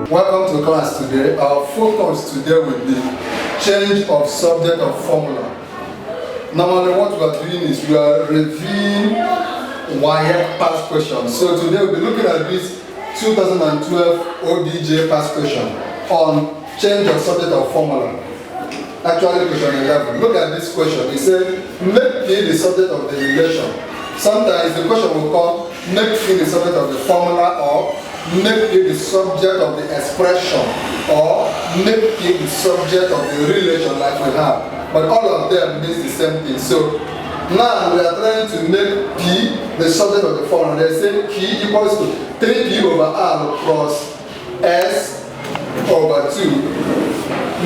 Welcome to class today. Our focus today will be change of subject of formula. Normally what we are doing is we are reviewing WAEC past questions. So today we'll be looking at this 2012 OBJ past question on change of subject of formula. Actually question 11. Look at this question. It says make P the subject of the relation. Sometimes the question will come make P the subject of the formula, or make P the subject of the expression, or make P the subject of the relation like we have. But all of them means the same thing. So now we are trying to make P the subject of the formula. They say P equals to 3P over R plus S over 2.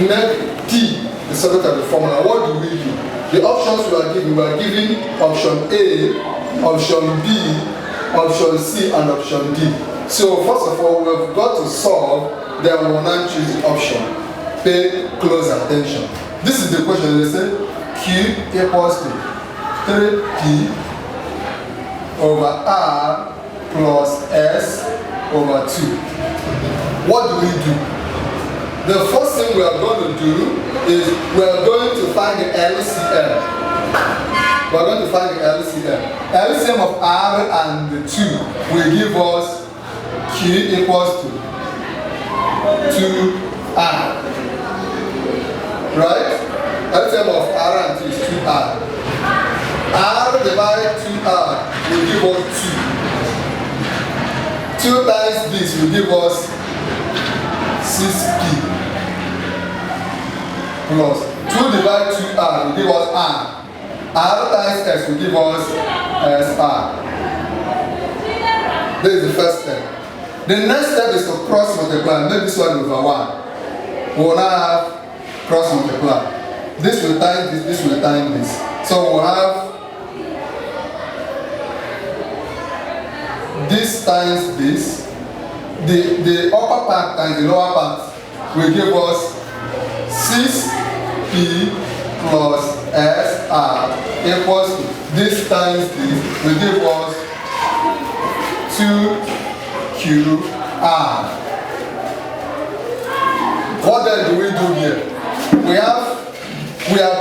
Make P the subject of the formula. What do we do? The options we are giving option A, option B, option C, and option D. So first of all, we've got to solve, then we will now choose the option. Pay close attention. This is the question. They say Q equals to 3P over R plus S over 2. What do we do? The first thing we are going to do is we are going to find the LCM. We are going to find the LCM. LCM of R and the 2 will give us Q equals to 2R. Right? LCM of R and 2 is 2R. R divided 2R will give us 2. 2 times this will give us 6P. Plus 2 divided 2R will give us R. R times S will give us SR. This is the first step. The next step is to cross multiply. Make this one over 1. We will now have cross multiply. This will times this, this will times this. So we'll have this times this. The upper part times the lower part will give us 6P plus SR equals to this times this will give us 2QR. What then do we do here? We have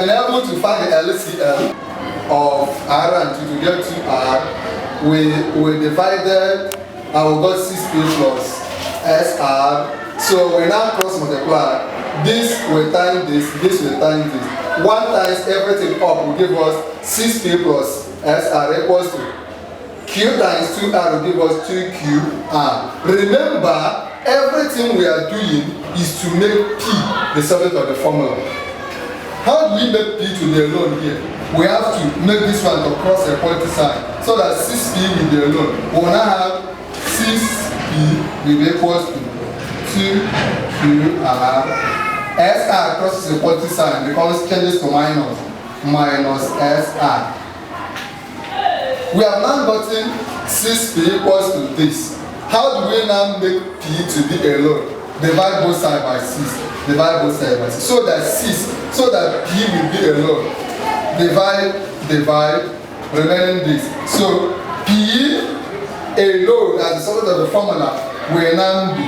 been able to find the LCM of R and 2 to get 2R. We divided and we got 6P plus SR. So we now cross multiply. This will times this will times this. 1 times everything up will give us 6P plus SR equals to Q times 2R will give us 2QR. Remember, everything we are doing is to make P the subject of the formula. How do we make P to be alone here? We have to make this one to cross a equality sign so that 6P will be alone. We will now have 6P will be equals to 2QR. SR crosses equality sign becomes changes to minus SR. We have now gotten 6P equals to this. How do we now make P to be alone? Divide both sides by 6. Divide both sides by 6. So that P will be alone. Divide, remaining this. So P alone as the subject of the formula will now be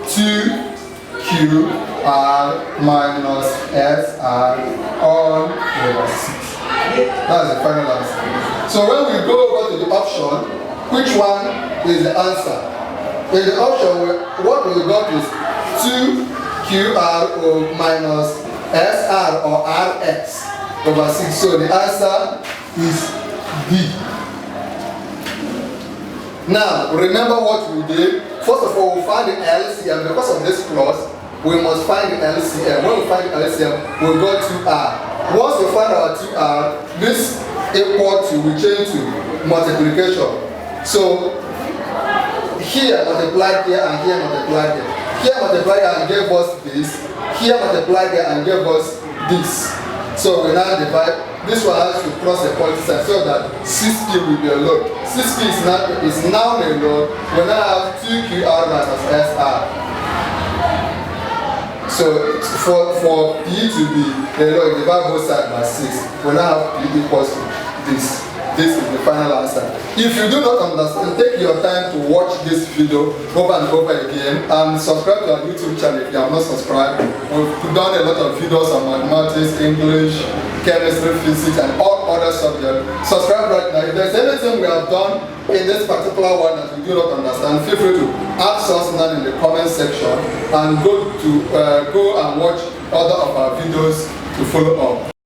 2QR minus SR all over 6. That's the final answer. So when we go over to the option, which one is the answer? In the option, what we got is 2QR minus SR or RX over 6. So the answer is D. Now, remember what we did. First of all, we find the LCM. Because of this clause, we must find the LCM. When we find the LCM, we got 2R. Once we find our 2R, this equal to, we change to multiplication. So, here multiplied here and here multiplied here. Here multiplied and gave us this. Here multiplied here and gave us this. So we now divide. This one has to cross the equality sign so that 6P will be alone. 6P is now alone. We now have 2QR minus SR. So for P to be alone, divide both sides by 6. We now have P equals to this. this is the final answer. If you do not understand, take your time to watch this video over and over again, and subscribe to our YouTube channel if you have not subscribed. We've done a lot of videos on mathematics, English, chemistry, physics, and all other subjects. Subscribe right now. If there's anything we have done in this particular one that you do not understand, feel free to ask us now in the comment section, and go and watch other of our videos to follow up.